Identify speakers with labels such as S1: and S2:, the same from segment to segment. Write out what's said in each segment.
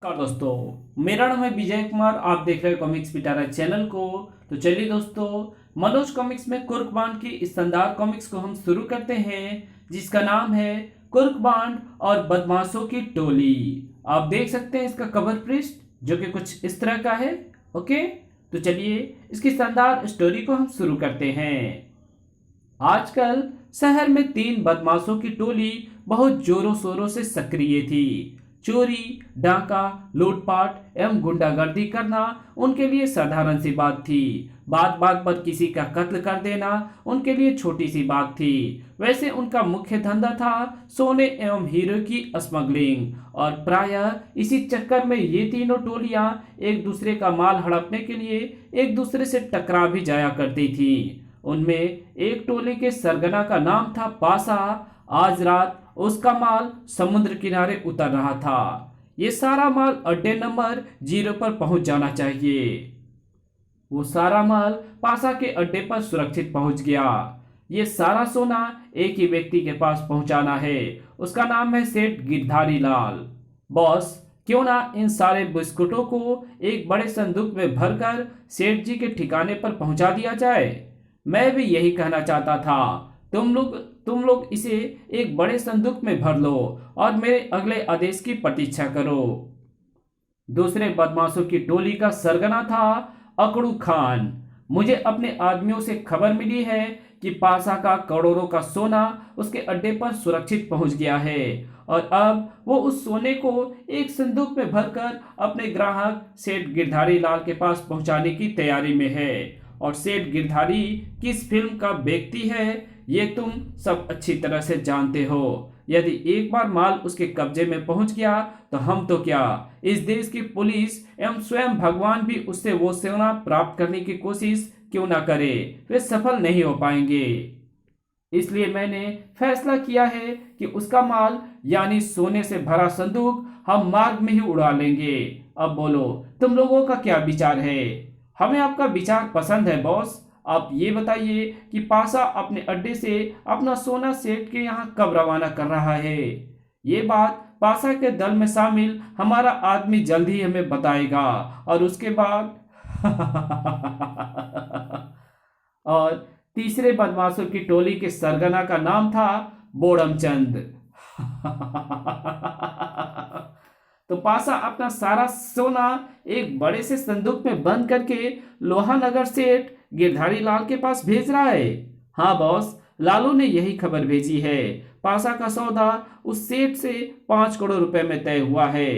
S1: नमस्कार दोस्तों, मेरा नाम है विजय कुमार। आप देख रहे हैं कॉमिक्स पिटारा चैनल को। तो चलिए दोस्तों, मनोज कॉमिक्स में कुर्कबांड की इस शानदार कॉमिक्स को हम शुरू करते हैं, जिसका नाम है कुर्कबांड और बदमाशों की टोली। आप देख सकते हैं इसका कवर पृष्ठ, जो कि कुछ इस तरह का है। ओके, तो चलिए इसकी शानदार स्टोरी को हम शुरू करते हैं। आजकल शहर में तीन बदमाशों की टोली बहुत जोरों शोरों से सक्रिय थी। चोरी, डाका, लूटपाट एवं गुंडागर्दी करना उनके लिए साधारण सी बात थी। बात बात पर किसी का कत्ल कर देना उनके लिए छोटी सी बात थी। वैसे उनका मुख्य धंधा था सोने एवं हीरो की स्मगलिंग, और प्रायः इसी चक्कर में ये तीनों टोलियां एक दूसरे का माल हड़पने के लिए एक दूसरे से टकरा भी जाया करती थी। उनमें एक टोली के सरगना का नाम था पासा। आज रात उसका माल समुद्र किनारे उतर रहा था। ये सारा माल अड्डे नंबर 0 पर पहुंच जाना चाहिए। वो सारा माल पासा के अड्डे पर सुरक्षित पहुंच गया। ये सारा सोना एक ही व्यक्ति के पास पहुंचाना है। उसका नाम है सेठ गिरधारी लाल। बॉस, क्यों ना इन सारे बिस्कुटों को एक बड़े संदूक में भरकर सेठ जी के ठिकाने पर पहुंचा दिया जाए। मैं भी यही कहना चाहता था। तुम लोग इसे एक बड़े संदूक में भर लो और मेरे अगले आदेश की प्रतीक्षा करो। दूसरे बदमाशों की टोली का सरगना था अकड़ू खान। मुझे अपने आदमियों से खबर मिली है कि पासा का करोड़ों का सोना उसके अड्डे पर सुरक्षित पहुंच गया है, और अब वो उस सोने को एक संदूक में भरकर अपने ग्राहक सेठ गिरधारी लाल के पास पहुंचाने की तैयारी में है। और सेठ गिरधारी किस फिल्म का व्यक्ति है, ये तुम सब अच्छी तरह से जानते हो। यदि एक बार माल उसके कब्जे में पहुंच गया तो हम तो क्या, इस देश की पुलिस एवं स्वयं भगवान भी उससे वो सोना प्राप्त करने की कोशिश क्यों ना करे, वे सफल नहीं हो पाएंगे। इसलिए मैंने फैसला किया है कि उसका माल यानी सोने से भरा संदूक हम मार्ग में ही उड़ा लेंगे। अब बोलो, तुम लोगों का क्या विचार है? हमें आपका विचार पसंद है बॉस। आप ये बताइए कि पासा अपने अड्डे से अपना सोना सेठ के यहाँ कब रवाना कर रहा है। ये बात पासा के दल में शामिल हमारा आदमी जल्द ही हमें बताएगा, और उसके बाद और तीसरे बदमाशों की टोली के सरगना का नाम था बोड़मचंद। तो पासा अपना सारा सोना एक बड़े से संदूक में बंद करके लोहानगर सेठ गिरधारी लाल के पास भेज रहा है। हाँ बॉस, लालू ने यही खबर भेजी है। पासा का सौदा उस सेठ से 5 करोड़ रुपए में तय हुआ है।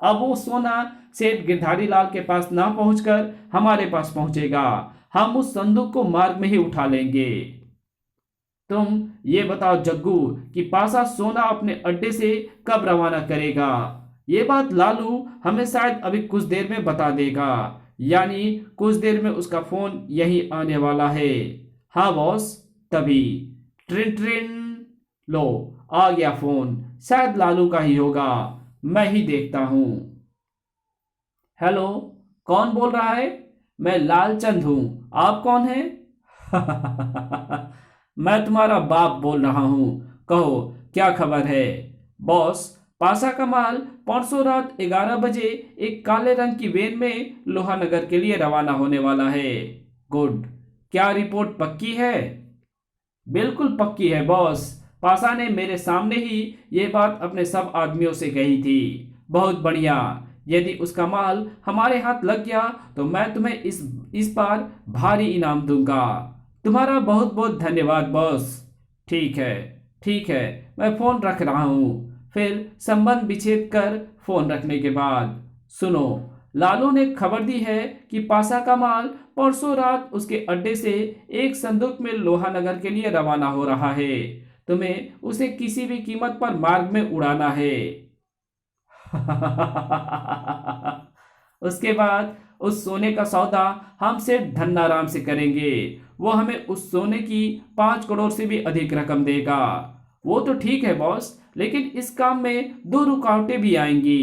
S1: अब वो सोना सेठ गिरधारी लाल के पास ना पहुंचकर हमारे पास पहुंचेगा। हम उस संदूक को मार्ग में ही उठा लेंगे। तुम ये बताओ जग्गू कि पासा सोना अपने अड्डे से कब रवाना करेगा। ये बात लालू हमें शायद अभी कुछ देर में बता देगा, यानी कुछ देर में उसका फोन यही आने वाला है। हाँ बॉस। तभी ट्रिन ट्रिन, लो आ गया फोन। शायद लालू का ही होगा, मैं ही देखता हूं। हेलो, कौन बोल रहा है? मैं लालचंद हूं। आप कौन हैं? मैं तुम्हारा बाप बोल रहा हूं। कहो, क्या खबर है? बॉस, पासा का माल परसों रात 11 बजे एक काले रंग की वेन में लोहानगर के लिए रवाना होने वाला है। गुड। क्या रिपोर्ट पक्की है? बिल्कुल पक्की है बॉस। पासा ने मेरे सामने ही ये बात अपने सब आदमियों से कही थी। बहुत बढ़िया। यदि उसका माल हमारे हाथ लग गया तो मैं तुम्हें इस बार भारी इनाम दूंगा। तुम्हारा बहुत बहुत धन्यवाद बॉस। ठीक है, ठीक है, मैं फोन रख रहा हूँ। फिर संबंध विच्छेद कर फोन रखने के बाद, सुनो, लालू ने खबर दी है कि पासा का माल परसों रात उसके अड्डे से एक संदूक में लोहानगर के लिए रवाना हो रहा है। तुम्हें उसे किसी भी कीमत पर मार्ग में उड़ाना है। उसके बाद उस सोने का सौदा हम सेठ धन्नाराम से करेंगे। वो हमें उस सोने की 5 करोड़ से भी अधिक रकम देगा। वो तो ठीक है बॉस, लेकिन इस काम में 2 रुकावटें भी आएंगी।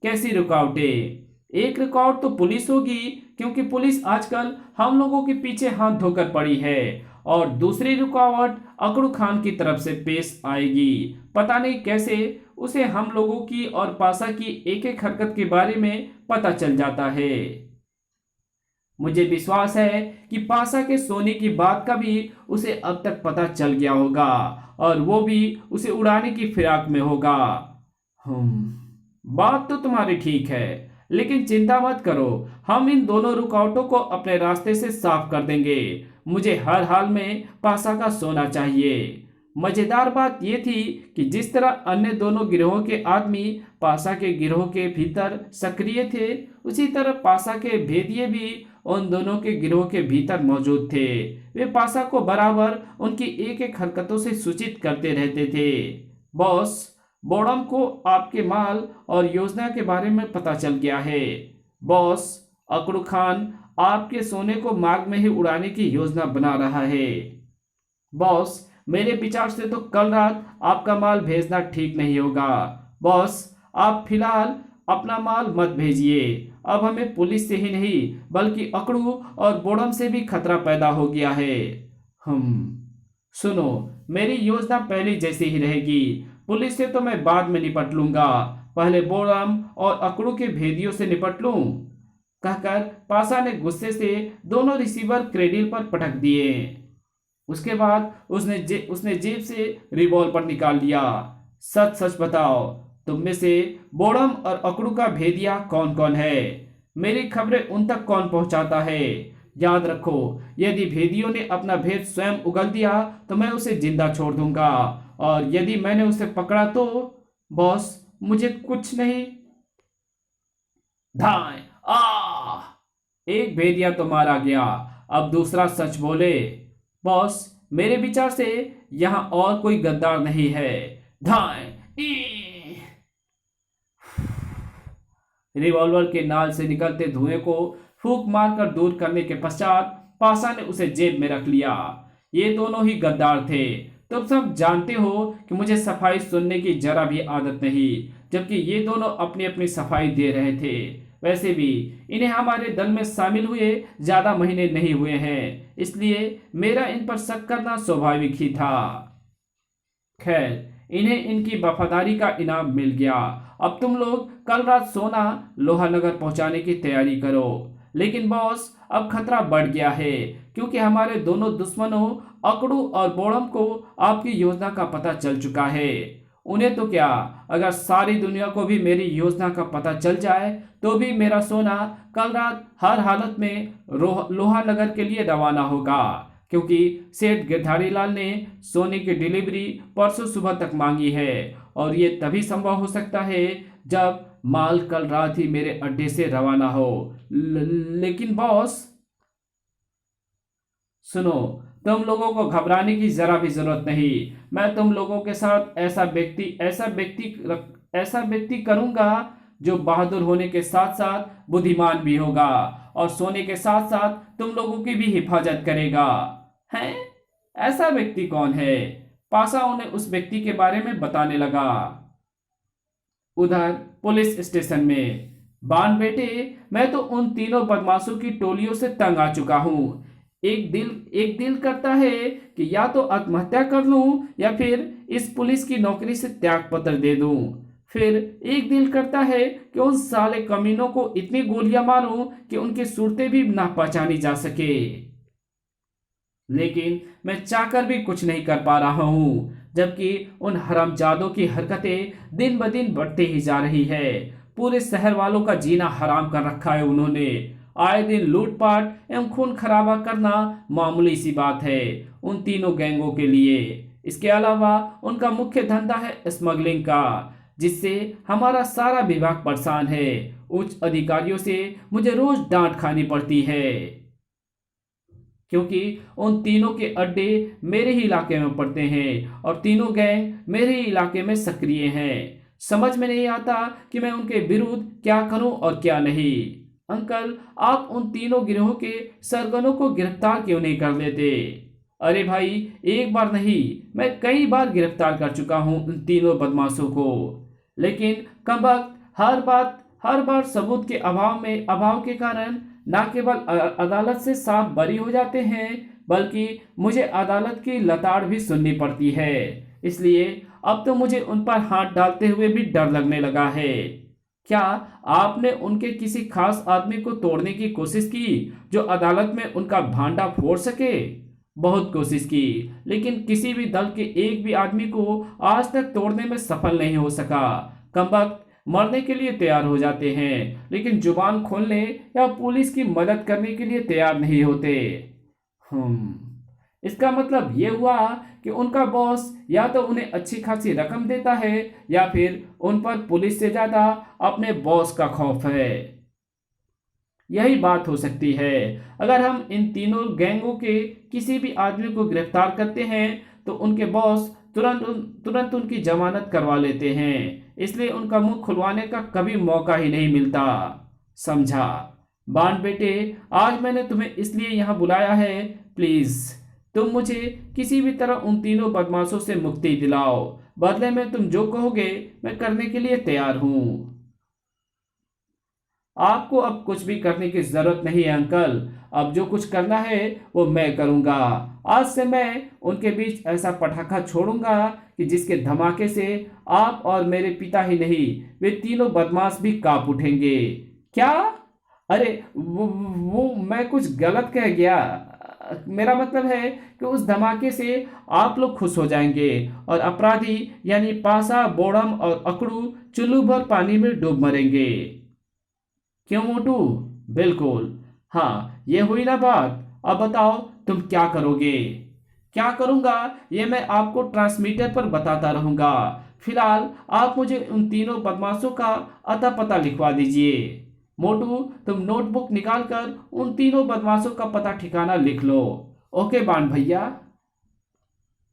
S1: कैसी रुकावटें? एक रुकावट तो पुलिस होगी, क्योंकि पुलिस आजकल हम लोगों के पीछे हाथ धोकर पड़ी है। और दूसरी रुकावट अकड़ू खान की तरफ से पेश आएगी। पता नहीं कैसे उसे हम लोगों की और पासा की एक एक हरकत के बारे में पता चल जाता है। मुझे विश्वास है कि पासा के सोने की बात का भी उसे अब तक पता चल गया होगा और वो भी उसे उड़ाने की फिराक में होगा। बात तो तुम्हारी ठीक है, लेकिन चिंता मत करो, हम इन दोनों रुकावटों को अपने रास्ते से साफ कर देंगे। मुझे हर हाल में पासा का सोना चाहिए। मजेदार बात यह थी कि जिस तरह अन्य दोनों गिरोह के आदमी पासा के गिरोह के भीतर सक्रिय थे, उसी तरह पासा के भेदिये भी उन दोनों के गिरोह के भीतर मौजूद थे। वे पासा को बराबर उनकी एक एक हरकतों से सूचित करते रहते थे। बॉस, बोडम को आपके माल और योजना के बारे में पता चल गया है। बॉस, अकड़ू खान आपके सोने को मार्ग में ही उड़ाने की योजना बना रहा है। बॉस, मेरे विचार से तो कल रात आपका माल भेजना ठीक नहीं होगा। बॉस, आप फिलहाल अपना माल मत भेजिए। अब हमें पुलिस से ही नहीं बल्कि अकड़ू और बोडम से भी खतरा पैदा हो गया है। सुनो, मेरी योजना पहले जैसी ही रहेगी। पुलिस से तो मैं बाद में निपट लूंगा, पहले बोडम और अकड़ू के भेदियों से निपट लूं। कहकर पासा ने गुस्से से दोनों रिसीवर क्रेडिल पर पटक दिए। उसके बाद उसने जेब से रिवॉल्वर निकाल लिया। सच सच बताओ, तुम में से बोडम और अकड़ू का भेदिया कौन कौन है? मेरी खबरें उन तक कौन पहुंचाता है? याद रखो, यदि भेदियों ने अपना भेद स्वयं उगल दिया तो मैं उसे जिंदा छोड़ दूंगा, और यदि मैंने उसे पकड़ा तो बॉस, मुझे कुछ नहीं। धाय आ एक भेदिया तो मारा गया, अब दूसरा सच बोले। बॉस, मेरे विचार से यहां और कोई गद्दार नहीं है। धाय रिवॉल्वर के नाल से निकलते धुएं को फूंक मारकर दूर करने के पश्चात पासा ने उसे जेब में रख लिया। ये दोनों ही गद्दार थे। तुम सब जानते हो कि मुझे सफाई सुनने की जरा भी आदत नहीं, जबकि ये दोनों अपनी अपनी सफाई दे रहे थे। वैसे भी इन्हें हमारे दल में शामिल हुए ज्यादा महीने नहीं हुए हैं, इसलिए मेरा इन पर शक करना स्वाभाविक ही था। खैर, इन्हें इनकी वफादारी का इनाम मिल गया। अब तुम लोग कल रात सोना लोहानगर पहुंचाने की तैयारी करो। लेकिन बॉस, अब खतरा बढ़ गया है, क्योंकि हमारे दोनों दुश्मनों अकड़ू और बोडम को आपकी योजना का पता चल चुका है। उन्हें तो क्या, अगर सारी दुनिया को भी मेरी योजना का पता चल जाए तो भी मेरा सोना कल रात हर हालत में लोहानगर के लिए रवाना होगा, क्योंकि सेठ गिरधारी लाल ने सोने की डिलीवरी परसों सुबह तक मांगी है, और ये तभी संभव हो सकता है जब माल कल रात ही मेरे अड्डे से रवाना हो। लेकिन बॉस, सुनो, तुम लोगों को घबराने की जरा भी जरूरत नहीं। मैं तुम लोगों के साथ ऐसा व्यक्ति करूंगा जो बहादुर होने के साथ साथ बुद्धिमान भी होगा, और सोने के साथ साथ तुम लोगों की भी हिफाजत करेगा। हैं? ऐसा व्यक्ति कौन है? पासा उन्हें उस व्यक्ति के बारे में बताने लगा। उधर पुलिस स्टेशन में, बान बेटे, मैं तो उन तीनों बदमाशों की टोलियों से तंग आ चुका हूँ। एक दिल करता है कि या तो आत्महत्या कर लूं या फिर इस पुलिस की नौकरी से त्याग पत्र दे दूं। फिर एक दिल करता है कि उन साले कमीनों को इतनी गोलियां मारूं कि उनकी सूरतें भी ना पहचानी जा सके। लेकिन मैं चाहकर भी कुछ नहीं कर पा रहा हूं, जबकि उन हरामजादों की हरकतें दिन ब दिन बढ़ती ही जा रही है। पूरे शहर वालों का जीना हराम कर रखा है उन्होंने। आए दिन लूटपाट एवं खून खराबा करना मामूली सी बात है उन तीनों गैंगों के लिए। इसके अलावा उनका मुख्य धंधा है स्मगलिंग का, जिससे हमारा सारा विभाग परेशान है। उच्च अधिकारियों से मुझे रोज डांट खानी पड़ती है, क्योंकि उन तीनों के अड्डे मेरे ही इलाके में पड़ते हैं और तीनों गैंग मेरे ही इलाके में सक्रिय हैं। समझ में नहीं आता कि मैं उनके विरुद्ध क्या करूं और क्या नहीं। अंकल, आप उन तीनों गिरोह के सरगनों को गिरफ्तार क्यों नहीं कर लेते? अरे भाई, एक बार नहीं, मैं कई बार गिरफ्तार कर चुका हूं उन तीनों बदमाशों को, लेकिन कमबख्त हर बार सबूत के अभाव के कारण न केवल अदालत से साफ बरी हो जाते हैं, बल्कि मुझे अदालत की लताड़ भी सुननी पड़ती है। इसलिए अब तो मुझे उन पर हाथ डालते हुए भी डर लगने लगा है। क्या आपने उनके किसी खास आदमी को तोड़ने की कोशिश की जो अदालत में उनका भांडा फोड़ सके? बहुत कोशिश की, लेकिन किसी भी दल के एक भी आदमी को आज तक तोड़ने में सफल नहीं हो सका। कमबख्त मरने के लिए तैयार हो जाते हैं, लेकिन जुबान खोलने या पुलिस की मदद करने के लिए तैयार नहीं होते। इसका मतलब यह हुआ कि उनका बॉस या तो उन्हें अच्छी खासी रकम देता है या फिर उन पर पुलिस से ज्यादा अपने बॉस का खौफ है। यही बात हो सकती है। अगर हम इन तीनों गैंगों के किसी भी आदमी को गिरफ्तार करते हैं तो उनके बॉस तुरंत तुरंत उनकी जमानत करवा लेते हैं, इसलिए उनका मुंह खुलवाने का कभी मौका ही नहीं मिलता। समझा? बांड बेटे, आज मैंने तुम्हें इसलिए यहाँ बुलाया है, प्लीज तुम मुझे किसी भी तरह उन तीनों बदमाशों से मुक्ति दिलाओ। बदले में तुम जो कहोगे मैं करने के लिए तैयार हूं। आपको अब कुछ भी करने की जरूरत नहीं है अंकल। अब जो कुछ करना है वो मैं करूंगा। आज से मैं उनके बीच ऐसा पटाखा छोड़ूंगा कि जिसके धमाके से आप और मेरे पिता ही नहीं, वे तीनों बदमाश भी कांप उठेंगे। क्या? अरे वो मैं कुछ गलत कह गया। मेरा मतलब है कि उस धमाके से आप लोग खुश हो जाएंगे और अपराधी यानी पासा, बोड़म और अकड़ू चुल्लू भर पानी में डूब मरेंगे। क्यों मोटू? बिल्कुल। हाँ, ये हुई ना बात। अब बताओ तुम क्या करोगे? क्या करूंगा ये मैं आपको ट्रांसमीटर पर बताता रहूंगा। फिलहाल आप मुझे उन तीनों बदमाशों का अता पता लिखवा दीजिए। मोटू, तुम नोटबुक निकालकर उन तीनों बदमाशों का पता ठिकाना लिख लो। ओके बांड भैया।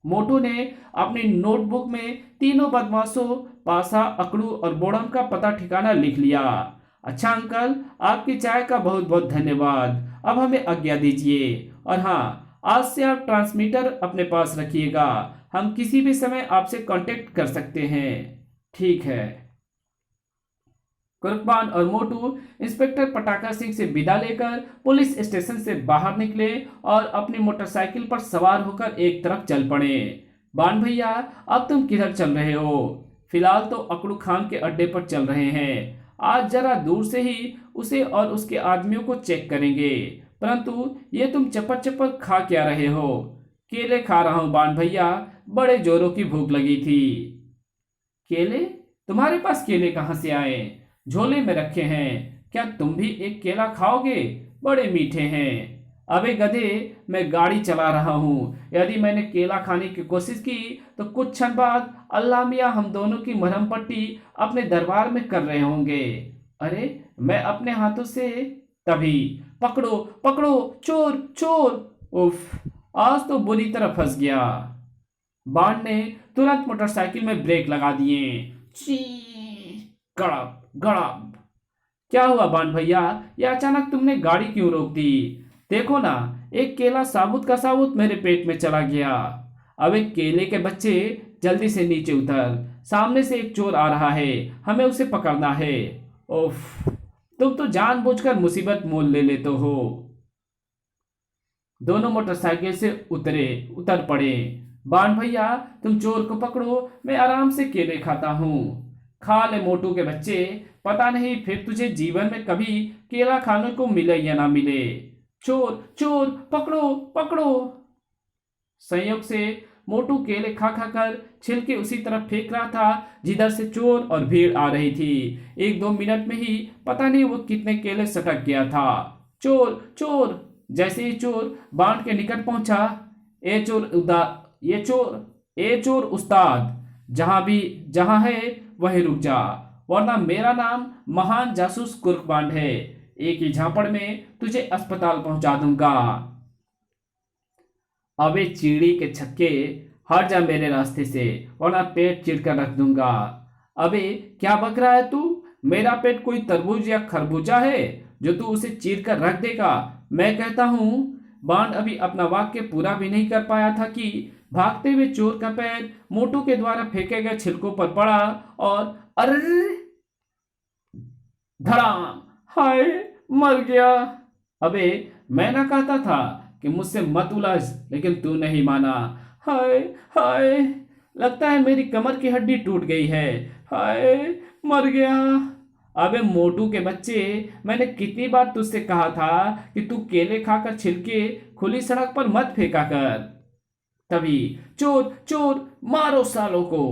S1: मोटू ने अपनी नोटबुक में तीनों बदमाशों पासा, अकड़ू और बोड़म का पता ठिकाना लिख लिया। अच्छा अंकल, आपकी चाय का बहुत बहुत धन्यवाद। अब हमें आज्ञा दीजिए। और हाँ, आज से आप ट्रांसमीटर अपने पास रखिएगा। हम किसी भी समय आपसे कांटेक्ट कर सकते हैं। ठीक है। कुर्बान और मोटू इंस्पेक्टर पटाखा सिंह से विदा लेकर पुलिस स्टेशन से बाहर निकले और अपनी मोटरसाइकिल पर सवार होकर एक तरफ चल पड़े। बान भैया, अब तुम किधर चल रहे हो? फिलहाल तो अकड़ू खान के अड्डे पर चल रहे हैं। आज जरा दूर से ही उसे और उसके आदमियों को चेक करेंगे। परंतु ये तुम चप्पल चप्पल खा क्या रहे हो? केले खा रहा हूं बान भैया, बड़े जोरों की भूख लगी थी। केले? तुम्हारे पास केले कहाँ से आए? झोले में रखे हैं। क्या तुम भी एक केला खाओगे? बड़े मीठे हैं। अबे गधे, मैं गाड़ी चला रहा हूँ। यदि मैंने केला खाने की कोशिश की तो कुछ क्षण बाद अल्लाह मियाँ हम दोनों की मरहम पट्टी अपने दरबार में कर रहे होंगे। अरे मैं अपने हाथों से। तभी पकड़ो पकड़ो, चोर चोर! उफ, आज तो बुरी तरह फंस गया। बाण ने तुरंत मोटरसाइकिल में ब्रेक लगा दिए। ची! गड़प गड़प! क्या हुआ बाण भैया, ये अचानक तुमने गाड़ी क्यों रोक दी? देखो ना, एक केला साबुत का साबुत मेरे पेट में चला गया। अब एक केले के बच्चे, जल्दी से नीचे उतर। सामने से एक चोर आ रहा है, हमें उसे पकड़ना है। उफ, तुम तो जानबूझकर मुसीबत मोल ले लेते हो। दोनों मोटरसाइकिल से उतर पड़े। बाण भैया, तुम चोर को पकड़ो, मैं आराम से केले खाता हूँ। खा ले मोटू के बच्चे, पता नहीं फिर तुझे जीवन में कभी केला खाने को मिले या ना मिले। चोर चोर, पकड़ो पकड़ो! संयोग से मोटू केले खा खा कर छिलके उसी तरफ फेंक रहा था जिधर से चोर और भीड़ आ रही थी। 1-2 मिनट में ही पता नहीं वो कितने केले सटक गया था। चोर चोर! जैसे ही चोर बाण के निकट पहुंचा, ए चोर उस्ताद, जहां है वहीं रुक जा, वरना मेरा नाम महान जासूस कुर्कबांड है। एक ही झापड़ में तुझे अस्पताल पहुंचा दूंगा। अबे चीड़ी के छक्के, हट जा मेरे रास्ते से, वरना पेट चीर कर रख दूंगा। अबे क्या बक रहा है तू? मेरा पेट कोई तरबूज या खरबूजा है जो तू उसे चीर कर रख देगा? मैं कहता हूं। बाण अभी अपना वाक्य पूरा भी नहीं कर पाया था कि भागते हुए चोर का पैर मोटू के द्वारा फेंके गए छिलकों पर पड़ा और अरे धड़ाम! हाय, मर गया। अबे मैं ना कहता था कि मुझसे मत उलझ, लेकिन तू नहीं माना। हाय हाय! लगता है मेरी कमर की हड्डी टूट गई है। हाय, मर गया। अबे मोटू के बच्चे, मैंने कितनी बार तुझसे कहा था कि तू केले खाकर छिलके खुली सड़क पर मत फेंका कर। तभी चोर चोर, मारो सालों को।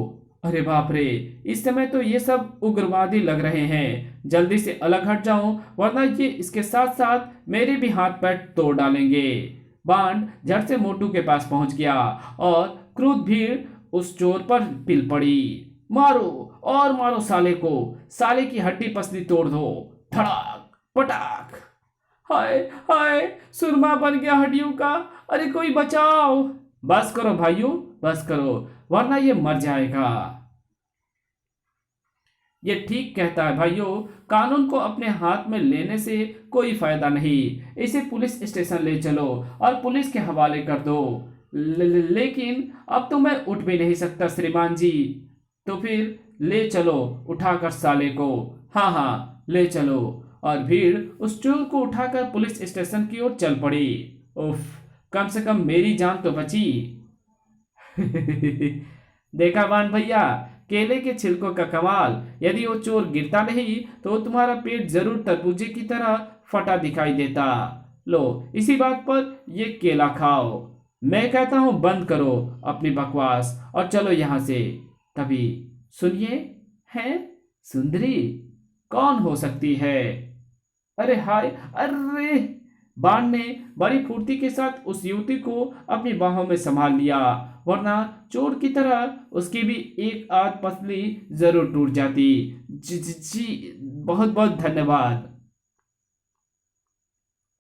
S1: अरे बाप रे, इस समय तो ये सब उग्रवादी लग रहे हैं। जल्दी से अलग हट जाऊं, वरना ये इसके साथ साथ मेरे भी हाथ पैर तोड़ डालेंगे। बांड झट से मोटू के पास पहुंच गया और क्रुद्ध भीड़ उस चोर पर पिल पड़ी। मारो और मारो साले को, साले की हड्डी पसली तोड़ दो। धड़ाक पटाक। हाय हाय, सुरमा बन गया हड्डियों का। अरे कोई बचाओ। बस करो भाइयों, बस करो, वरना ये मर जाएगा। ये ठीक कहता है भाइयों, कानून को अपने हाथ में लेने से कोई फायदा नहीं। इसे पुलिस स्टेशन ले चलो और पुलिस के हवाले कर दो। लेकिन अब तो मैं उठ भी नहीं सकता श्रीमान जी। तो फिर ले चलो उठाकर साले को। हाँ हाँ, ले चलो। और भीड़ उस चोर को उठाकर पुलिस स्टेशन की ओर चल पड़ी। उफ, कम से कम मेरी जान तो बची। देखा बान भैया, केले के छिलकों का कमाल। यदि वो चोर गिरता नहीं तो तुम्हारा पेट जरूर तरबूजे की तरह फटा दिखाई देता। लो, इसी बात पर ये केला खाओ। मैं कहता हूं बंद करो अपनी बकवास और चलो यहां से। तभी सुनिए, हैं सुंदरी कौन हो सकती है? अरे हाय, अरे! बाण ने बड़ी फुर्ती के साथ उस युवती को अपनी बाहों में संभाल लिया, वरना चोर की तरह उसकी भी एक आध पसली जरूर टूट जाती। जी जी जी, बहुत बहुत धन्यवाद।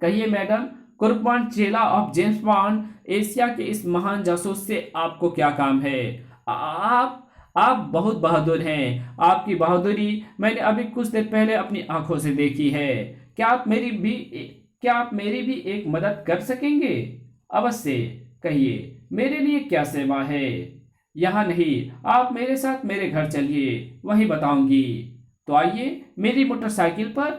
S1: कहिए मैडम, कुर्बान चेला ऑफ जेम्स बॉन्ड, एशिया के इस महान जासूस से आपको क्या काम है? आप बहुत बहादुर हैं। आपकी बहादुरी मैंने अभी कुछ देर पहले अपनी आंखों से देखी है। क्या आप मेरी भी एक मदद कर सकेंगे? अवश्य, कहिए मेरे लिए क्या सेवा है? यहाँ नहीं, आप मेरे साथ मेरे घर चलिए, वहीं बताऊंगी। तो आइए मेरी मोटरसाइकिल पर।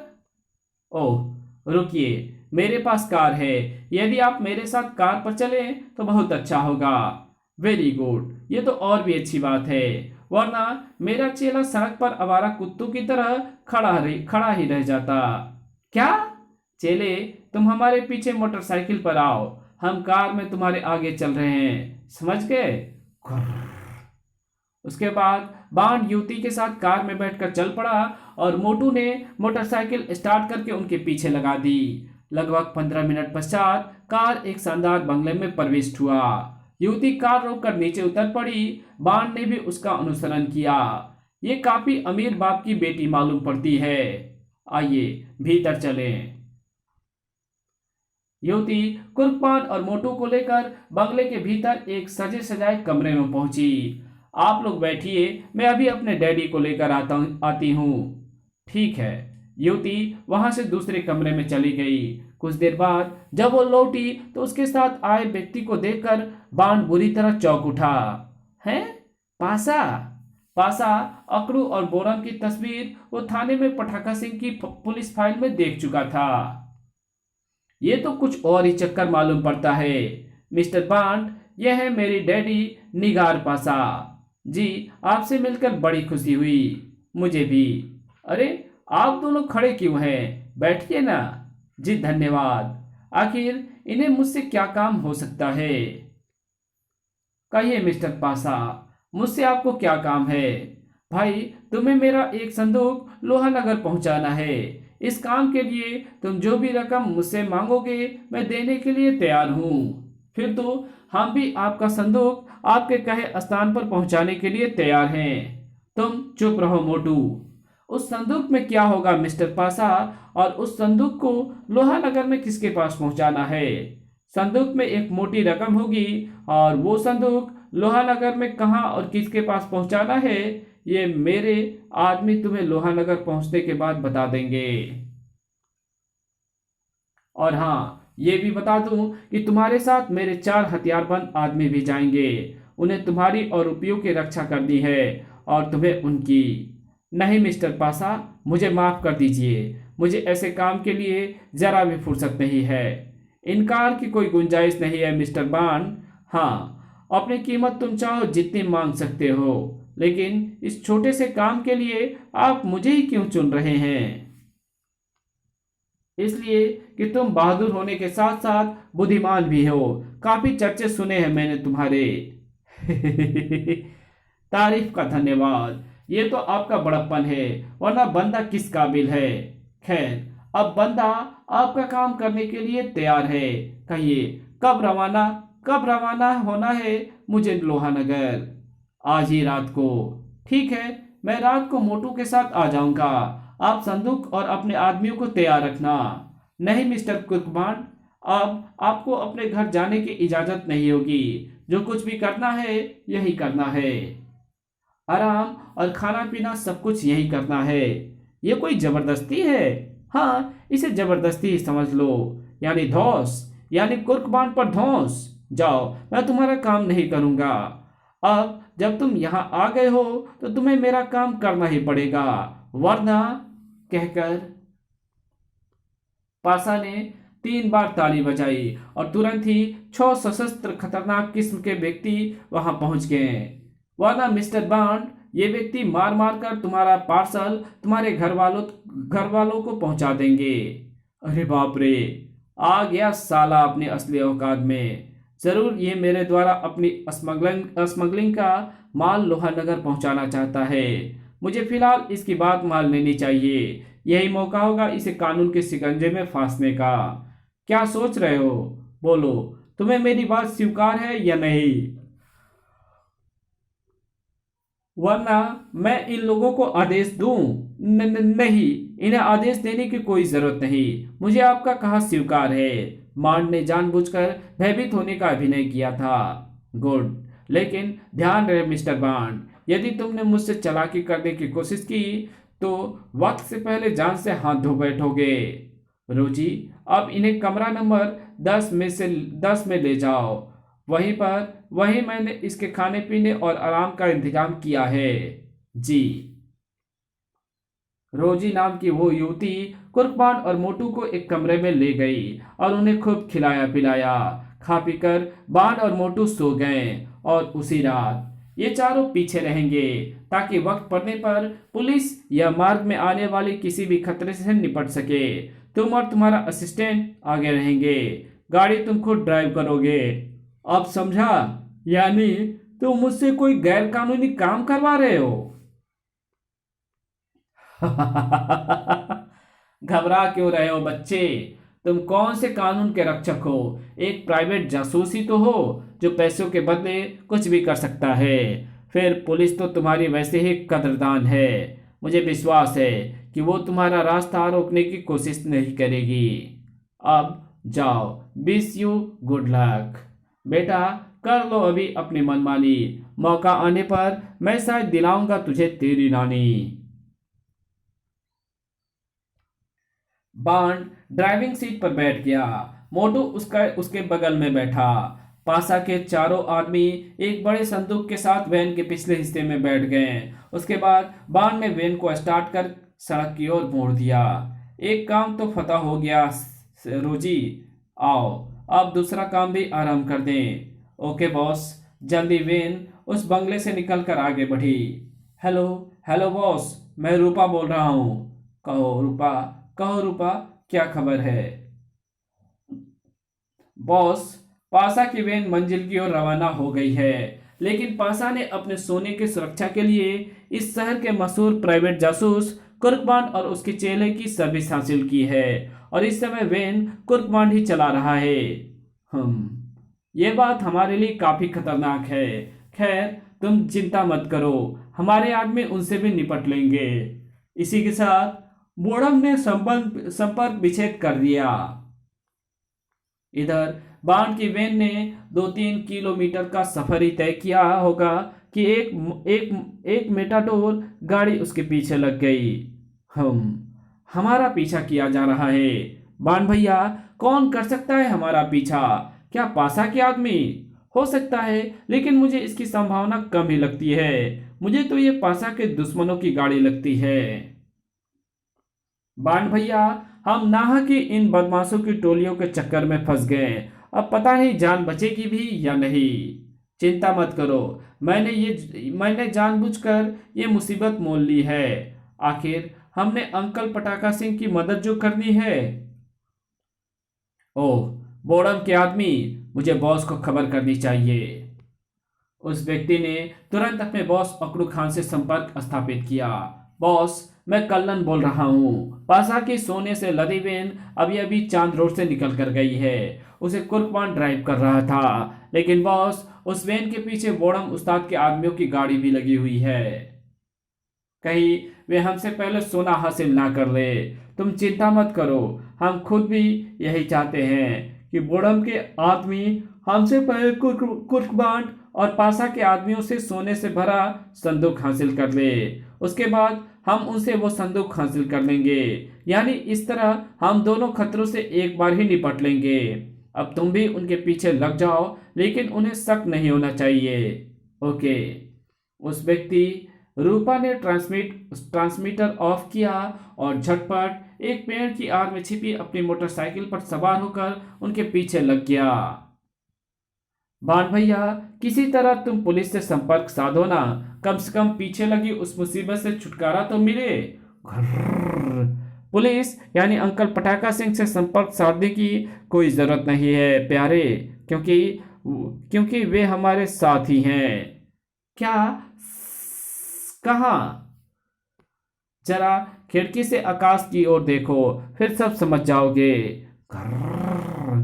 S1: ओह रुकिए, मेरे पास कार है। यदि आप मेरे साथ कार पर चलें तो बहुत अच्छा होगा। वेरी गुड, ये तो और भी अच्छी बात है, वरना मेरा चेला सड़क पर आवारा कुत्तों की तरह खड़ा ही रह जाता। क्या? चेले, तुम हमारे पीछे मोटरसाइकिल पर आओ, हम कार में तुम्हारे आगे चल रहे हैं, समझ गए? उसके बाद बांड युवती के साथ कार में बैठकर चल पड़ा और मोटू ने मोटरसाइकिल स्टार्ट करके उनके पीछे लगा दी। लगभग 15 मिनट पश्चात कार एक शानदार बंगले में प्रविष्ट हुआ। युवती कार रोककर नीचे उतर पड़ी। बांड ने भी उसका अनुसरण किया। ये काफी अमीर बाप की बेटी मालूम पड़ती है। आइए भीतर चलें। युवती कुर्बान और मोटू को लेकर बंगले के भीतर एक सजे सजाए कमरे में पहुंची। आप लोग बैठिए, मैं अभी अपने डैडी को लेकर आती हूँ। ठीक है। युवती वहां से दूसरे कमरे में चली गई। कुछ देर बाद जब वो लौटी तो उसके साथ आए व्यक्ति को देखकर बांड बुरी तरह चौंक उठा। हैं? पासा? पासा अकड़ू और बोरम की तस्वीर वो थाने में पटाखा सिंह की पुलिस फाइल में देख चुका था। ये तो कुछ और ही चक्कर मालूम पड़ता है। मिस्टर बांड, यह है मेरी डैडी निगार पासा जी। आपसे मिलकर बड़ी खुशी हुई, मुझे भी। अरे आप दोनों खड़े क्यों हैं? बैठिए ना। जी धन्यवाद। आखिर इन्हें मुझसे क्या काम हो सकता है? कहिए मिस्टर पासा, मुझसे आपको क्या काम है? भाई, तुम्हें मेरा एक संदूक लोहानगर पहुंचाना है। इस काम के लिए तुम जो भी रकम मुझसे मांगोगे मैं देने के लिए तैयार हूँ। फिर तो हम भी आपका संदूक आपके कहे स्थान पर पहुंचाने के लिए तैयार हैं। तुम चुप रहो मोटू। उस संदूक में क्या होगा मिस्टर पासा? और उस संदूक को लोहानगर में किसके पास पहुंचाना है? संदूक में एक मोटी रकम होगी और वो संदूक लोहानगर में कहाँ और किसके पास पहुंचाना है, ये मेरे आदमी तुम्हें लोहानगर पहुंचने के बाद बता देंगे। और हाँ, ये भी बता दूं कि तुम्हारे साथ मेरे 4 हथियारबंद आदमी भी जाएंगे। उन्हें तुम्हारी और रुपयों की रक्षा करनी है और तुम्हें उनकी। नहीं मिस्टर पासा, मुझे माफ कर दीजिए। मुझे ऐसे काम के लिए जरा भी फुर्सत नहीं है। इनकार की कोई गुंजाइश नहीं है मिस्टर बान। हाँ, अपनी कीमत तुम चाहो जितनी मांग सकते हो, लेकिन इस छोटे से काम के लिए आप मुझे ही क्यों चुन रहे हैं? इसलिए कि तुम बहादुर होने के साथ साथ बुद्धिमान भी हो। काफी चर्चे सुने हैं मैंने तुम्हारे। तारीफ का धन्यवाद। ये तो आपका बड़प्पन है, वरना बंदा किस काबिल है। खैर, अब बंदा आपका काम करने के लिए तैयार है। कहिए कब रवाना होना है मुझे लोहानगर? आज ही रात को। ठीक है, मैं रात को मोटू के साथ आ जाऊंगा। आप संदूक और अपने आदमियों को तैयार रखना। नहीं मिस्टर कुर्कबान, अब आपको अपने घर जाने की इजाजत नहीं होगी। जो कुछ भी करना है यही करना है। आराम और खाना पीना सब कुछ यही करना है। ये कोई जबरदस्ती है? हाँ, इसे जबरदस्ती ही समझ लो। यानी धौंस, यानी कुर्कबान पर धौंस। जाओ, मैं तुम्हारा काम नहीं करूंगा। अब जब तुम यहाँ आ गए हो तो तुम्हें मेरा काम करना ही पड़ेगा, वरना। कहकर पासा ने 3 बार ताली बजाई और तुरंत ही 6 सशस्त्र खतरनाक किस्म के व्यक्ति वहां पहुंच गए। वरना मिस्टर बॉन्ड, ये व्यक्ति मार मार कर तुम्हारा पार्सल तुम्हारे घर वालों को पहुंचा देंगे। अरे बाप रे, आ गया साला अपनी असली औकात में। जरूर ये मेरे द्वारा अपनी स्मगलिंग का माल लोहानगर पहुंचाना चाहता है। मुझे फिलहाल इसकी बात मान लेनी चाहिए। यही मौका होगा इसे कानून के शिकंजे में फांसने का। क्या सोच रहे हो? बोलो, तुम्हें मेरी बात स्वीकार है या नहीं? वरना मैं इन लोगों को आदेश दूं। नहीं, इन्हें आदेश देने की कोई जरूरत नहीं। मुझे आपका कहा स्वीकार है। मांड ने जानबूझकर भयभीत होने का अभिनय किया था। गुड, लेकिन ध्यान रहे मिस्टर बांड, यदि तुमने मुझसे चालाकी करने की कोशिश की तो वक्त से पहले जान से हाथ धो बैठोगे। रोजी, अब इन्हें कमरा नंबर 10 में ले जाओ। वहीं मैंने इसके खाने पीने और आराम का इंतजाम किया है। जी। रोजी नाम की वो युवती कुर्कबान और मोटू को एक कमरे में ले गई और उन्हें खूब खिलाया पिलाया। खा पीकर बान और मोटू सो गए और उसी रात ये चारों पीछे रहेंगे, ताकि वक्त पड़ने पर पुलिस या मार्ग में आने वाले किसी भी खतरे से निपट सके। तुम और तुम्हारा असिस्टेंट आगे रहेंगे। गाड़ी तुम खुद ड्राइव करोगे। अब समझा? यानी तुम मुझसे कोई गैर कानूनी काम करवा रहे हो? घबरा क्यों रहे हो बच्चे? तुम कौन से कानून के रक्षक हो? एक प्राइवेट जासूस ही तो हो, जो पैसों के बदले कुछ भी कर सकता है। फिर पुलिस तो तुम्हारी वैसे ही कदरदान है। मुझे विश्वास है कि वो तुम्हारा रास्ता रोकने की कोशिश नहीं करेगी। अब जाओ, विश यू गुड लक। बेटा, कर लो अभी अपनी मनमानी। मौका आने पर मैं शायद दिलाऊंगा तुझे तेरी नानी। बांड ड्राइविंग सीट पर बैठ गया। मोटू उसके बगल में बैठा। पासा के चारों आदमी एक बड़े संदूक के साथ वैन के पिछले हिस्से में बैठ गए। उसके बाद बांड ने वैन को स्टार्ट कर सड़क की ओर मोड़ दिया। एक काम तो फतह हो गया रोजी। आओ, अब दूसरा काम भी आराम कर दें। Okay boss. जल्दी वैन उस बंगले से निकलकर आगे बढ़ी। हेलो हेलो बॉस, मैं रूपा बोल रहा हूँ। कहो रूपा, क्या खबर है? बॉस, पासा की वैन मंजिल की ओर रवाना हो गई है, लेकिन पासा ने अपने सोने की सुरक्षा के लिए इस शहर के मशहूर प्राइवेट जासूस कुर्कबान और उसके चेले की सर्विस हासिल की है और इस समय वैन कुर्कबान ही चला रहा है। ये बात हमारे लिए काफी खतरनाक है। खैर, तुम चिंता मत करो, हमारे आदमी उनसे भी निपट लेंगे। इसी के साथ बोड़म ने संपर्क विच्छेद कर दिया। इधर बांड की वैन ने 2-3 किलोमीटर का सफर ही तय किया होगा कि एक मेटाडोर गाड़ी उसके पीछे लग गई। हमारा पीछा किया जा रहा है। बांड भैया, कौन कर सकता है हमारा पीछा? क्या पासा के आदमी? हो सकता है, लेकिन मुझे इसकी संभावना कम ही लगती है। मुझे तो ये पासा के दुश्मनों की गाड़ी लगती है। बांड भैया, हम नाहक ही इन बदमाशों की टोलियों के चक्कर में फंस गए। अब पता नहीं जान बचेगी भी या नहीं। चिंता मत करो, मैंने जानबूझकर ये मुसीबत मोल ली है। आखिर हमने अंकल पटाखा सिंह की मदद जो करनी है। ओह, बोड़म के आदमी, मुझे बॉस को खबर करनी चाहिए। उस व्यक्ति ने तुरंत अपने बॉस अकड़ू खान से संपर्क स्थापित किया। बॉस, मैं कल्लन बोल रहा हूँ। पासा की सोने से लदी वेन अभी अभी चांद रोड से निकल कर गई है। उसे कुर्कमान ड्राइव कर रहा था, लेकिन बॉस, उस वेन के पीछे बोड़म उस्ताद के आदमियों की गाड़ी भी लगी हुई है। कहीं वे हमसे पहले सोना हासिल ना कर ले। तुम चिंता मत करो, हम खुद भी यही चाहते हैं कि बोड़म के आदमी हमसे पहले कुर्कबांड और पासा के आदमियों से सोने से भरा संदूक हासिल कर ले। उसके बाद हम उनसे वो संदूक हासिल कर लेंगे। यानी इस तरह हम दोनों खतरों से एक बार ही निपट लेंगे। अब तुम भी उनके पीछे लग जाओ, लेकिन उन्हें शक नहीं होना चाहिए। ओके। उस व्यक्ति रूपा ने ट्रांसमीटर ऑफ किया और झटपट एक पेड़ की आड़ में छिपी अपनी मोटरसाइकिल पर सवार होकर उनके पीछे लग गया। बाण भैया, किसी तरह तुम पुलिस से संपर्क साधो ना, कम से कम पीछे लगी उस मुसीबत से छुटकारा तो मिले। घर्र। पुलिस यानी अंकल पटाखा सिंह से संपर्क साधने की कोई जरूरत नहीं है प्यारे, क्योंकि क्योंकि वे हमारे साथ ही हैं। क्या? कहाँ? जरा खिड़की से आकाश की ओर देखो, फिर सब समझ जाओगे। घर्र।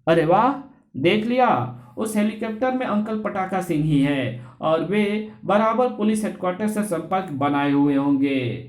S1: अरे वाह, देख लिया, उस हेलीकॉप्टर में अंकल पटाखा सिंह ही हैं और वे बराबर पुलिस हेडक्वार्टर से संपर्क बनाए हुए होंगे।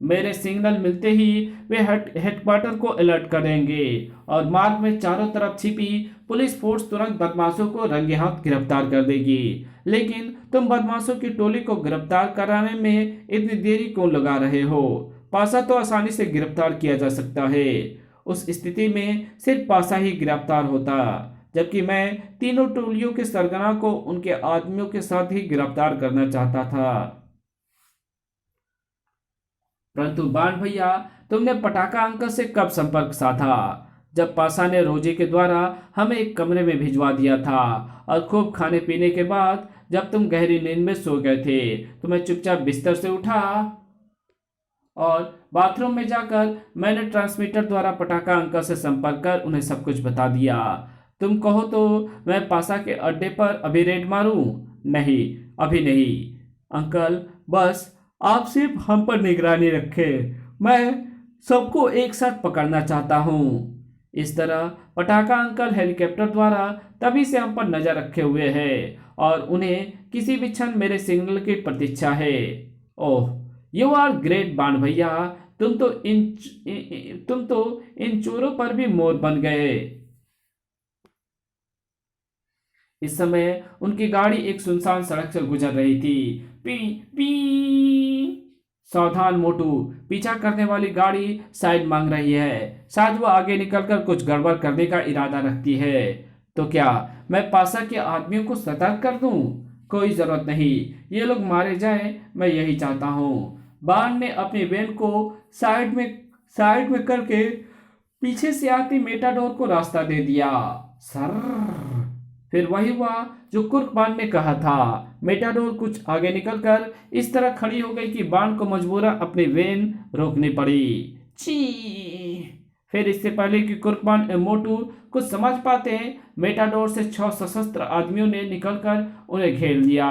S1: मेरे सिग्नल मिलते ही वे हेडक्वार्टर को अलर्ट करेंगे और मार्ग में चारों तरफ छिपी पुलिस फोर्स तुरंत बदमाशों को रंगे हाथ गिरफ्तार कर देगी। लेकिन तुम बदमाशों की टोली को गिरफ्तार कराने में इतनी देरी क्यों लगा रहे हो? पासा तो आसानी से गिरफ्तार किया जा सकता है। उस स्थिति में सिर्फ पासा ही गिरफ्तार होता, जबकि मैं तीनों टोलियों के सरगना को उनके आदमियों के साथ ही गिरफ्तार करना चाहता था। परंतु बाण भैया, तुमने पटाखा अंकल से कब संपर्क साधा? जब पासा ने रोजी के द्वारा हमें एक कमरे में भिजवा दिया था और खूब खाने पीने के बाद जब तुम गहरी नींद में सो गए थे तो मैं चुपचाप बिस्तर से उठा और बाथरूम में जाकर मैंने ट्रांसमीटर द्वारा पटाखा अंकल से संपर्क कर उन्हें सब कुछ बता दिया। तुम कहो तो मैं पासा के अड्डे पर अभी रेड मारूं? नहीं, अभी नहीं अंकल, बस आप सिर्फ हम पर निगरानी रखें। मैं सबको एक साथ पकड़ना चाहता हूँ। इस तरह पटाखा अंकल हेलीकॉप्टर द्वारा तभी से हम पर नजर रखे हुए हैं और उन्हें किसी भी क्षण मेरे सिग्नल की प्रतीक्षा है। ओह, यू आर ग्रेट बाण भैया, तुम तो इन चोरों पर भी मोर बन गए। इस समय उनकी गाड़ी एक सुनसान सड़क से गुजर रही थी। P P. सावधान मोटू, पीछा करने वाली गाड़ी साइड मांग रही है। शायद वो आगे निकलकर कुछ गड़बड़ करने का इरादा रखती है। तो क्या मैं पासा के आदमियों को सतर्क कर दूं? कोई जरूरत नहीं, ये लोग मारे जाएं, मैं यही चाहता हूं। बाण ने अपनी वैन को साइड में करके पीछे से आती मेटाडोर को रास्ता दे दिया। सर। फिर वही हुआ जो कुर्कबान ने कहा था। मेटाडोर कुछ आगे निकलकर इस तरह खड़ी हो गई कि बाण को मजबूरन अपनी वेन रोकनी पड़ी। ची। फिर इससे पहले कि कुर्कबान और मोटू कुछ समझ पाते, मेटाडोर से 6 सशस्त्र आदमियों ने निकलकर उन्हें घेर लिया।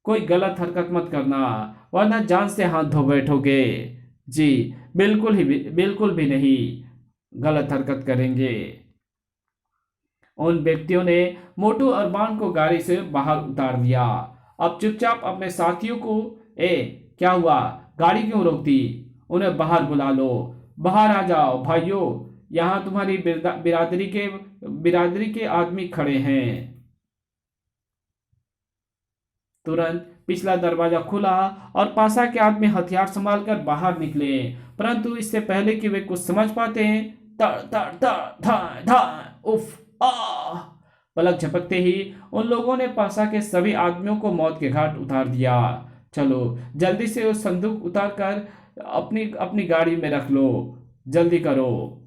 S1: कोई गलत हरकत मत करना, वरना जान से हाथ धो बैठोगे। जी, बिल्कुल भी नहीं गलत हरकत करेंगे। उन व्यक्तियों ने मोटू और बाण को गाड़ी से बाहर उतार दिया। अब चुपचाप अपने साथियों को, क्या हुआ, गाड़ी क्यों रोक दी? उन्हें बाहर बुला लो। बाहर आ जाओ भाइयों, यहाँ तुम्हारी बिरादरी के आदमी खड़े हैं। तुरंत पिछला दरवाजा खुला और पासा के आदमी हथियार संभाल कर बाहर निकले। परंतु इससे पहले कि वे कुछ समझ पाते, तड़ तड़ तड़ धा धा, उफ, आ। पलक झपकते ही उन लोगों ने पासा के सभी आदमियों को मौत के घाट उतार दिया। चलो जल्दी से उस संदूक उतार कर अपनी अपनी गाड़ी में रख लो, जल्दी करो।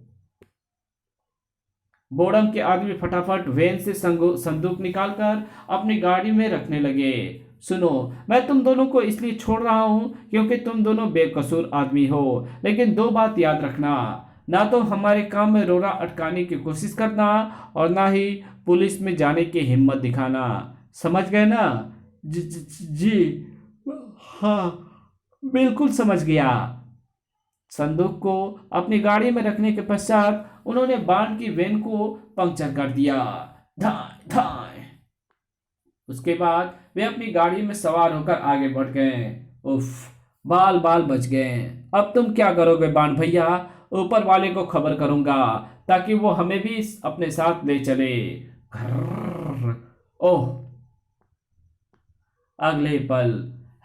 S1: बोड़म के आदमी फटाफट वैन से संदूक निकालकर अपनी गाड़ी में रखने लगे। सुनो, मैं तुम दोनों को इसलिए छोड़ रहा हूं क्योंकि तुम दोनों बेकसूर आदमी हो, लेकिन दो बात याद रखना, ना तो हमारे काम में रोड़ा अटकाने की कोशिश करना और ना ही पुलिस में जाने की हिम्मत दिखाना। समझ गए ना? जी हाँ, बिल्कुल समझ गया। संदूक को अपनी गाड़ी में रखने के पश्चात उन्होंने बांड की वेन को पंक्चर कर दिया। धाय धाय। उसके बाद वे अपनी गाड़ी में सवार होकर आगे बढ़ गए। उफ, बाल बाल बच गए। अब तुम क्या करोगे बांड भैया? ऊपर वाले को खबर करूंगा ताकि वो हमें भी अपने साथ ले चले। घर्र। ओह, अगले पल।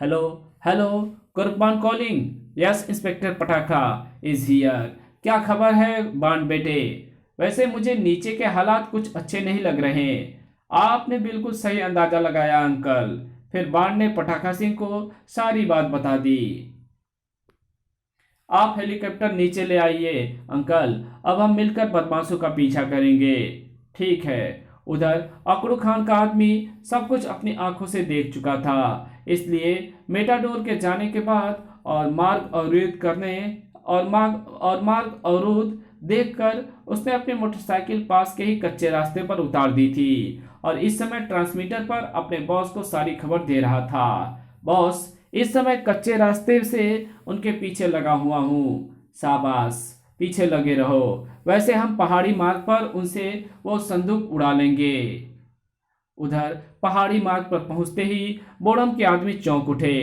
S1: हेलो हेलो, कुर्बान कॉलिंग। यस इंस्पेक्टर पटाखा इज हियर। क्या खबर है बांड बेटे? वैसे मुझे नीचे के हालात कुछ अच्छे नहीं लग रहे। आपने बिल्कुल सही अंदाजा लगाया अंकल। फिर बांड ने पटाखा सिंह को सारी बात बता दी। आप हेलीकॉप्टर नीचे ले आइए अंकल, अब हम मिलकर बदमाशों का पीछा करेंगे। ठीक है। उधर अकड़ू खान का आदमी सब कुछ अपनी आंखों से देख चुका था, इसलिए मेटाडोर के जाने के बाद और मार्ग अवरुद्ध करने और मार्ग अवरुद्ध देखकर उसने अपनी मोटरसाइकिल पास के ही कच्चे रास्ते पर उतार दी थी और इस समय ट्रांसमीटर पर अपने बॉस को सारी खबर दे रहा था। बॉस, इस समय कच्चे रास्ते से उनके पीछे लगा हुआ हूँ। शाबाश, पीछे लगे रहो। वैसे हम पहाड़ी मार्ग पर उनसे वो संदूक उड़ा लेंगे। उधर पहाड़ी मार्ग पर पहुंचते ही बोड़म के आदमी चौंक उठे।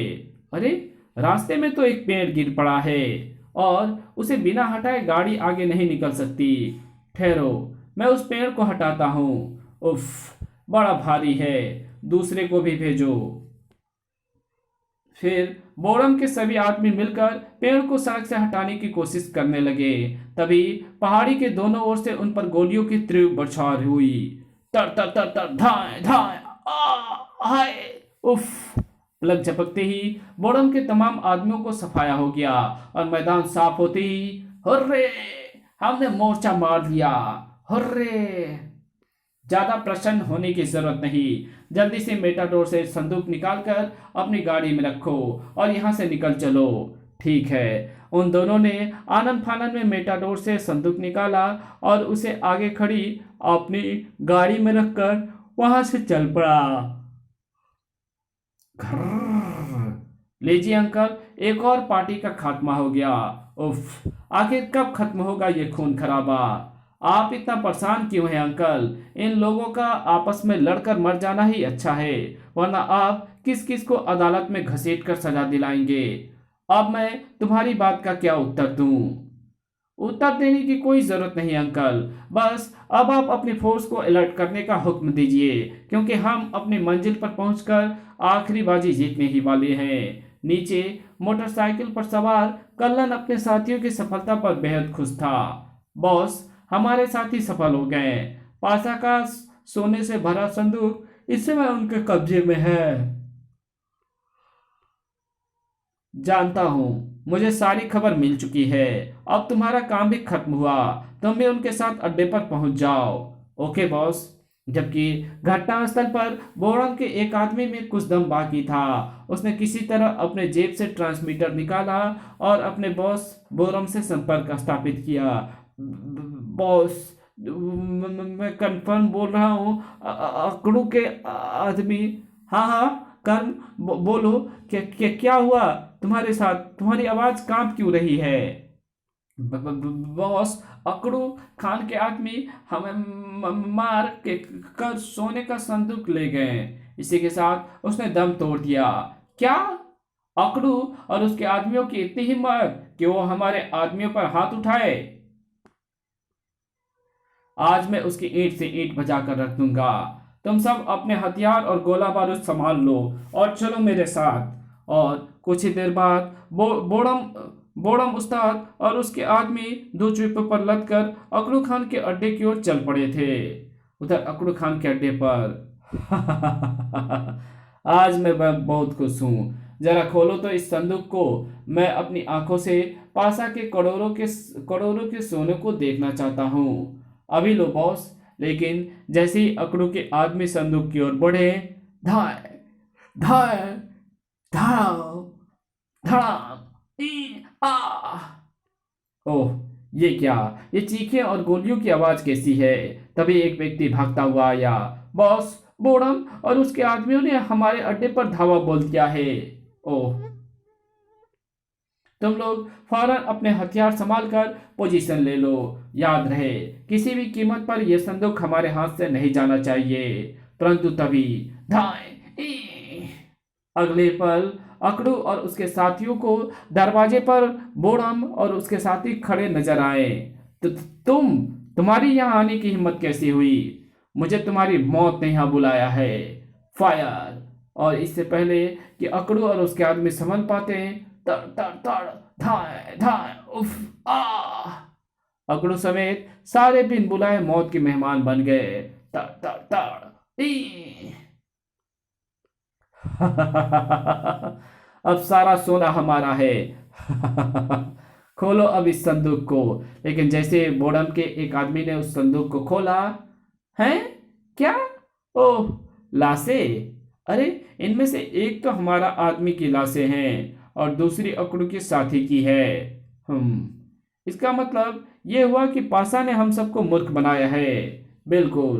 S1: अरे, रास्ते में तो एक पेड़ गिर पड़ा है और उसे बिना हटाए गाड़ी आगे नहीं निकल सकती। ठहरो, मैं उस पेड़ को हटाता हूँ। उफ, बड़ा भारी है, दूसरे को भी भेजो। फिर बोड़म के सभी आदमी मिलकर पेड़ को सड़क से हटाने की कोशिश करने लगे। तभी पहाड़ी के दोनों ओर से उन पर गोलियों की तीव्र बौछार हुई। तर तर तर तर, धाए धाए, हाय, उफ। पलक झपकते ही बोड़म के तमाम आदमियों को सफाया हो गया और मैदान साफ होते ही, हुर्रे, हमने मोर्चा मार लिया, हुर्रे। ज्यादा प्रसन्न होने की जरूरत नहीं, जल्दी से मेटाडोर से संदूक निकालकर अपनी गाड़ी में रखो और यहां से निकल चलो। ठीक है। उन दोनों ने आनन फानन में मेटाडोर से संदूक निकाला और उसे आगे खड़ी अपनी गाड़ी में रखकर वहां से चल पड़ा। लीजिए अंकल, एक और पार्टी का खात्मा हो गया। उफ, आखिर कब खत्म होगा ये खून खराबा? आप इतना परेशान क्यों हैं अंकल? इन लोगों का आपस में लड़कर मर जाना ही अच्छा है, वरना आप किस किस को अदालत में घसीट कर सजा दिलाएंगे। अब मैं तुम्हारी बात का क्या उत्तर दूं? उत्तर देने की कोई जरूरत नहीं अंकल, बस अब आप अपनी फोर्स को अलर्ट करने का हुक्म दीजिए, क्योंकि हम अपनी मंजिल पर पहुंचकर आखिरी बाजी जीतने ही वाले हैं। नीचे मोटरसाइकिल पर सवार कल्लन अपने साथियों की सफलता पर बेहद खुश था। बॉस, हमारे साथी सफल हो गए। पासा का सोने से भरा संदूक इस समय उनके कब्जे में है। जानता हूं, मुझे सारी खबर मिल चुकी है। अब तुम्हारा काम भी खत्म हुआ, तुम भी उनके साथ अड्डे पर पहुंच जाओ। Okay boss. जबकि घटनास्थल पर बोरम के एक आदमी में कुछ दम बाकी था, उसने किसी तरह अपने जेब से ट्रांसमीटर निकाला और अपने बॉस बोरम से संपर्क स्थापित किया। बॉस, मैं कंफर्म बोल रहा हूँ, अकड़ू के आदमी। हाँ हाँ, कर्म, बोलो, क्या हुआ तुम्हारे साथ? तुम्हारी आवाज कांप क्यों रही है? बॉस, अकड़ू खान के आदमी हमें मार के कर सोने का संदूक ले गए। इसी के साथ उसने दम तोड़ दिया। क्या? अकड़ू और उसके आदमियों की इतनी हिम्मत कि वो हमारे आदमियों पर हाथ उठाए? आज मैं उसकी ईंट से ईंट बजाकर रख दूंगा। तुम सब अपने हथियार और गोला बारूद संभाल लो और चलो मेरे साथ। और कुछ ही देर बाद बोड़म उस्ताद और उसके आदमी दो जीपों पर लदकर अकड़ू खान के अड्डे की ओर चल पड़े थे। उधर अकड़ू खान के अड्डे पर आज मैं बहुत खुश हूँ। जरा खोलो तो इस संदूक को। मैं अपनी आंखों से पासा के करोड़ों के सोने को देखना चाहता हूँ। अभी लो बॉस। लेकिन जैसे ही अकड़ू के आदमी संदूक की ओर बढ़े, धाय धाय धाम धड़ाम ई आ। ओह, ये क्या? ये चीखें और गोलियों की आवाज कैसी है? तभी एक व्यक्ति भागता हुआ आया। बॉस, बोड़म और उसके आदमियों ने हमारे अड्डे पर धावा बोल दिया है। ओह, तुम लोग फौरन अपने हथियार संभाल कर पोजीशन ले लो। याद रहे, किसी भी कीमत पर यह संदूक हमारे हाथ से नहीं जाना चाहिए। परंतु तभी धाए ई! अगले पल अकड़ू और उसके साथियों को दरवाजे पर बोड़म और उसके साथी खड़े नजर आए। तो तुम्हारी यहाँ आने की हिम्मत कैसी हुई? मुझे तुम्हारी मौत ने यहाँ बुलाया है। फायर! और इससे पहले कि अकड़ू और उसके आदमी संभल पाते, तड़ तड़ तड़, धाए धाए, उफ आ! अकड़ू समेत सारे बिन बुलाए मौत के मेहमान बन गए। तड़ तड़ तड़ ई! अब सारा सोना हमारा है। खोलो अब इस संदूक को। लेकिन जैसे बोड़म के एक आदमी ने उस संदूक को खोला, हैं? क्या? ओह, लाशें! अरे, इनमें से एक तो हमारा आदमी की लाशें हैं और दूसरी अकड़ू के साथी की है। इसका मतलब यह हुआ कि पासा ने हम सबको मूर्ख बनाया है। बिल्कुल।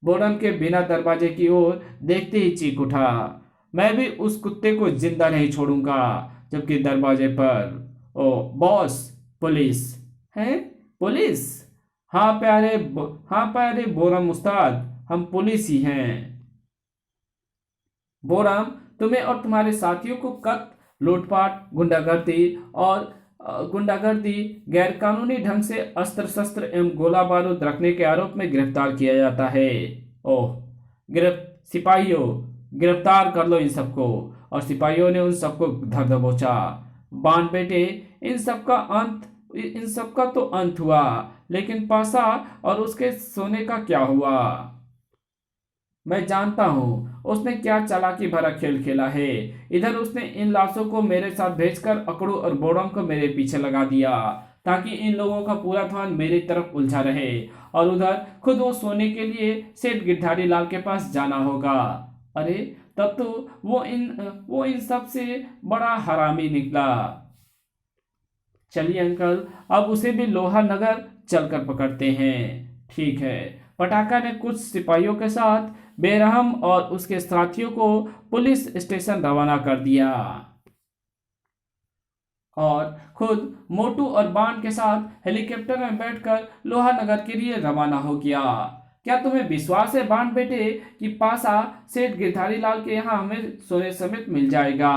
S1: बोड़म के बिना दरवाजे की ओर देखते ही चीख उठा, मैं भी उस कुत्ते को जिंदा नहीं छोड़ूंगा। जबकि दरवाजे पर, ओ बॉस, पुलिस है। पुलिस? हाँ प्यारे बोरम उस्ताद, हम पुलिस ही हैं। बोरम, तुम्हें और तुम्हारे साथियों को लूटपाट, गुंडागर्दी, गैरकानूनी ढंग से अस्त्र शस्त्र एवं गोला बारूद रखने के आरोप में गिरफ्तार किया जाता है। ओह, सिपाहियों, गिरफ्तार कर लो इन सबको। और सिपाहियों ने उन सबको धर दबोचा। बाण बेटे, इन सबका तो अंत हुआ, लेकिन पासा और उसके सोने का क्या हुआ? मैं जानता हूं उसने क्या चालाकी भरा खेल खेला है। इधर उसने इन लाशों को मेरे साथ भेजकर अकड़ू और बोड़म को मेरे पीछे लगा दिया, ताकि इन लोगों का पूरा ध्यान मेरी तरफ उलझा रहे, और उधर खुद वो सोने के लिए सेठ गिरधारी लाल के पास जाना होगा। अरे, तब तो वो इन सब से बड़ा हरामी निकला। चलिए अंकल, अब उसे भी लोहा नगर चलकर पकड़ते हैं। ठीक है। पटाखा ने कुछ सिपाहियों के साथ बेरहम और उसके साथियों को पुलिस स्टेशन रवाना कर दिया और खुद मोटू और बाण के साथ हेलीकॉप्टर में बैठकर लोहानगर के लिए रवाना हो गया। क्या तुम्हें विश्वास है बाण बेटे कि पासा सेठ गिरधारी लाल के यहाँ हमें सोने समेत मिल जाएगा?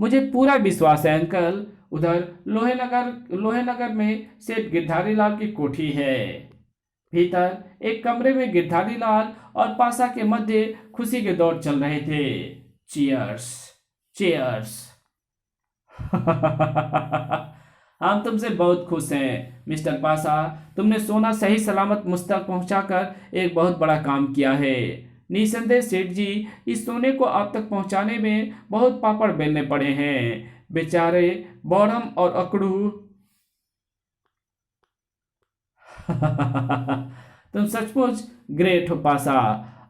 S1: मुझे पूरा विश्वास है अंकल। उधर लोहेनगर में सेठ गिरधारी लाल की कोठी है। भीतर एक कमरे में गिरधारी लाल और पासा के मध्य खुशी के दौर चल रहे थे। Cheers, cheers. हम तुमसे बहुत खुश हैं मिस्टर पासा। तुमने सोना सही सलामत मुझ तक पहुंचाकर एक बहुत बड़ा काम किया है। निसंदेह सेठ जी, इस सोने को आप तक पहुंचाने में बहुत पापड़ बेलने पड़े हैं। बेचारे बोड़म और अकड़ू। तुम सचमुच ग्रेट हो पासा।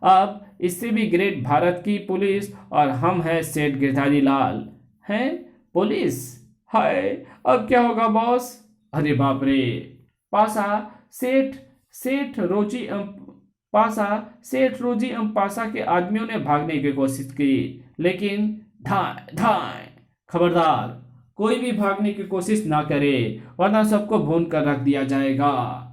S1: अब इससे भी ग्रेट भारत की पुलिस और हम हैं सेठ गिरधारी लाल। हैं पुलिस? हाय, अब क्या होगा बॉस? अरे बाप रे! पासा सेठ रोजी एवं पासा के आदमियों ने भागने की कोशिश की, लेकिन धाय धाय, खबरदार कोई भी भागने की कोशिश ना करे, वरना सबको भून कर रख दिया जाएगा।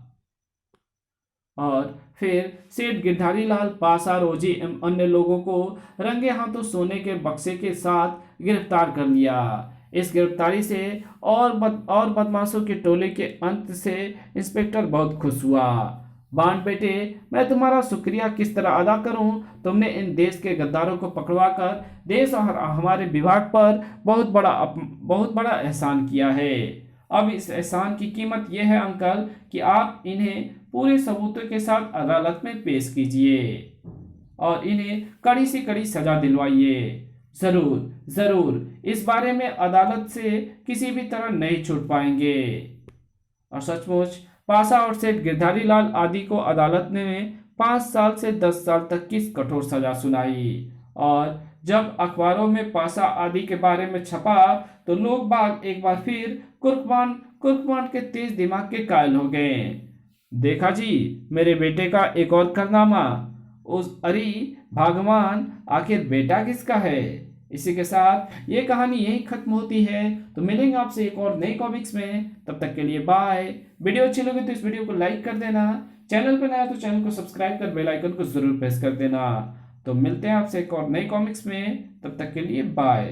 S1: और फिर सेठ गिरधारी लाल, पासा, रोजी एवं अन्य लोगों को रंगे हाथों सोने के बक्से के साथ गिरफ्तार कर लिया। इस गिरफ्तारी से और बदमाशों के टोले के अंत से इंस्पेक्टर बहुत खुश हुआ। बाण बेटे, मैं तुम्हारा शुक्रिया किस तरह अदा करूं? तुमने इन देश के गद्दारों को पकड़वाकर देश और हमारे विभाग पर बहुत बड़ा एहसान किया है। अब इस एहसान की कीमत यह है अंकल कि आप इन्हें पूरे सबूतों के साथ अदालत में पेश कीजिए और इन्हें कड़ी से कड़ी सजा दिलवाइए। जरूर जरूर, इस बारे में अदालत से किसी भी तरह नहीं छूट पाएंगे। और सचमुच पासा और सेठ गिरधारी लाल आदि को अदालत ने 5 साल से 10 साल तक की कठोर सजा सुनाई। और जब अखबारों में पासा आदि के बारे में छपा तो लोग बाग एक बार फिर कुर्कबान के तेज दिमाग के कायल हो गए। देखा जी मेरे बेटे का एक और कारनामा। उस अरे भगवान, आखिर बेटा किसका है। इसी के साथ ये कहानी यही खत्म होती है। तो मिलेंगे आपसे एक और नई कॉमिक्स में, तब तक के लिए बाय। वीडियो अच्छी लगे तो इस वीडियो को लाइक कर देना, चैनल पर नया तो चैनल को सब्सक्राइब कर बेल आइकन को जरूर प्रेस कर देना। तो मिलते हैं आपसे एक और नई कॉमिक्स में, तब तक के लिए बाय।